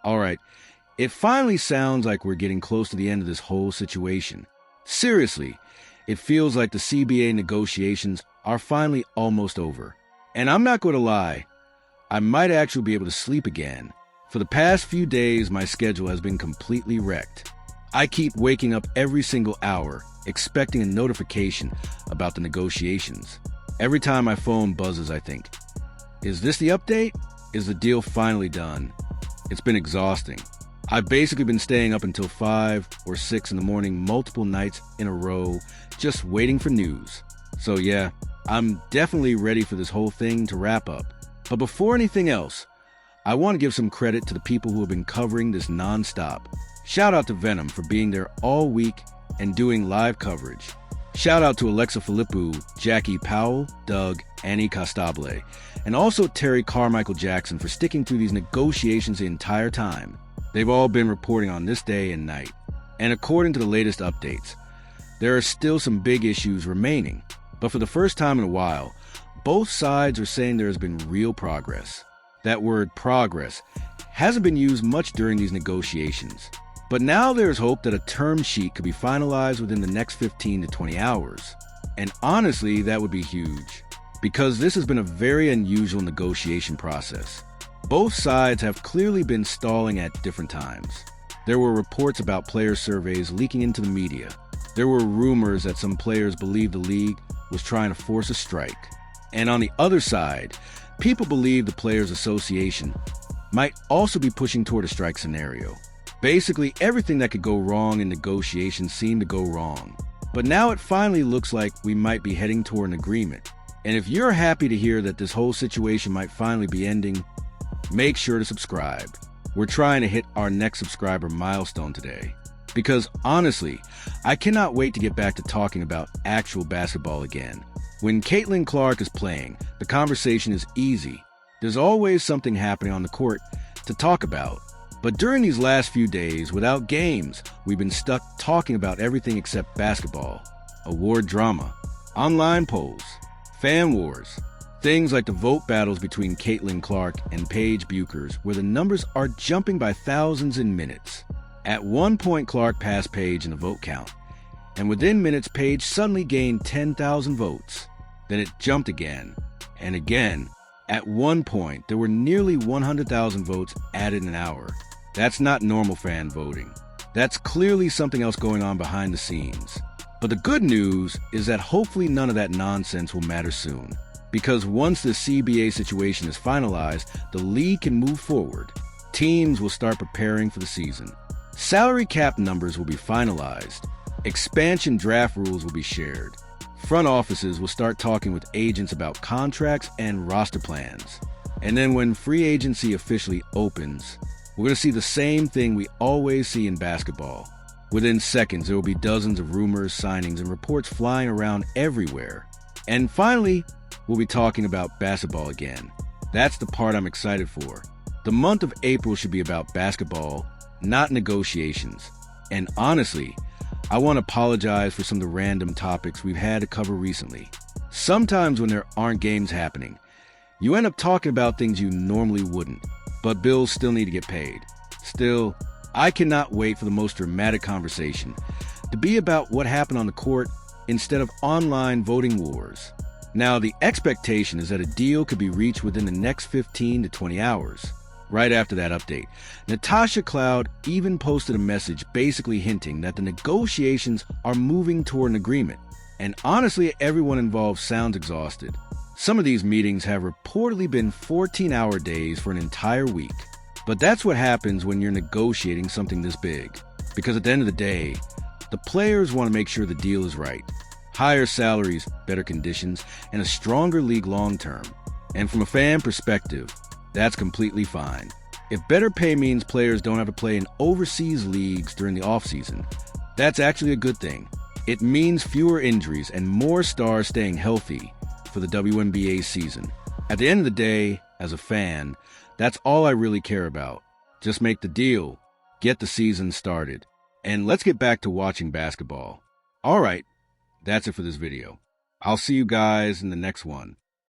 All right, it finally sounds like we're getting close to the end of this whole situation. Seriously, it feels like the CBA negotiations are finally almost over. And I'm not going to lie, I might actually be able to sleep again. For the past few days, my schedule has been completely wrecked. I keep waking up every single hour, expecting a notification about the negotiations. Every time my phone buzzes, I think, is this the update? Is the deal finally done? It's been exhausting. I've basically been staying up until 5 or 6 in the morning multiple nights in a row, just waiting for news. So yeah, I'm definitely ready for this whole thing to wrap up. But before anything else, I want to give some credit to the people who have been covering this nonstop. Shout out to Venom for being there all week and doing live coverage. Shout out to Alexa Philippou, Jackie Powell, Doug, Annie Costable, and also Terri Carmichael Jackson for sticking through these negotiations the entire time. They've all been reporting on this day and night. And according to the latest updates, there are still some big issues remaining. But for the first time in a while, both sides are saying there has been real progress. That word progress hasn't been used much during these negotiations. But now there's hope that a term sheet could be finalized within the next 15 to 20 hours. And honestly, that would be huge, because this has been a very unusual negotiation process. Both sides have clearly been stalling at different times. There were reports about player surveys leaking into the media. There were rumors that some players believed the league was trying to force a strike. And on the other side, people believe the Players Association might also be pushing toward a strike scenario. Basically, everything that could go wrong in negotiations seemed to go wrong. But now it finally looks like we might be heading toward an agreement. And if you're happy to hear that this whole situation might finally be ending, make sure to subscribe. We're trying to hit our next subscriber milestone today. Because honestly, I cannot wait to get back to talking about actual basketball again. When Caitlin Clark is playing, the conversation is easy. There's always something happening on the court to talk about. But during these last few days, without games, we've been stuck talking about everything except basketball, award drama, online polls, fan wars, things like the vote battles between Caitlin Clark and Paige Buchers, where the numbers are jumping by thousands in minutes. At one point, Clark passed Paige in the vote count, and within minutes, Paige suddenly gained 10,000 votes. Then it jumped again, and again. At one point, there were nearly 100,000 votes added in an hour. That's not normal fan voting. That's clearly something else going on behind the scenes. But the good news is that hopefully none of that nonsense will matter soon. Because once the CBA situation is finalized, the league can move forward. Teams will start preparing for the season. Salary cap numbers will be finalized. Expansion draft rules will be shared. Front offices will start talking with agents about contracts and roster plans. And then when free agency officially opens, we're going to see the same thing we always see in basketball. Within seconds, there will be dozens of rumors, signings, and reports flying around everywhere. And finally, we'll be talking about basketball again. That's the part I'm excited for. The month of April should be about basketball, not negotiations. And honestly, I want to apologize for some of the random topics we've had to cover recently. Sometimes when there aren't games happening, you end up talking about things you normally wouldn't, but bills still need to get paid. Still, I cannot wait for the most dramatic conversation to be about what happened on the court instead of online voting wars. Now, the expectation is that a deal could be reached within the next 15 to 20 hours. Right after that update, Natasha Cloud even posted a message basically hinting that the negotiations are moving toward an agreement. And honestly, everyone involved sounds exhausted. Some of these meetings have reportedly been 14-hour days for an entire week. But that's what happens when you're negotiating something this big. Because at the end of the day, the players want to make sure the deal is right. Higher salaries, better conditions, and a stronger league long term. And from a fan perspective, that's completely fine. If better pay means players don't have to play in overseas leagues during the offseason, that's actually a good thing. It means fewer injuries and more stars staying healthy for the WNBA season. At the end of the day, as a fan, that's all I really care about. Just make the deal, get the season started, and let's get back to watching basketball. All right, that's it for this video. I'll see you guys in the next one.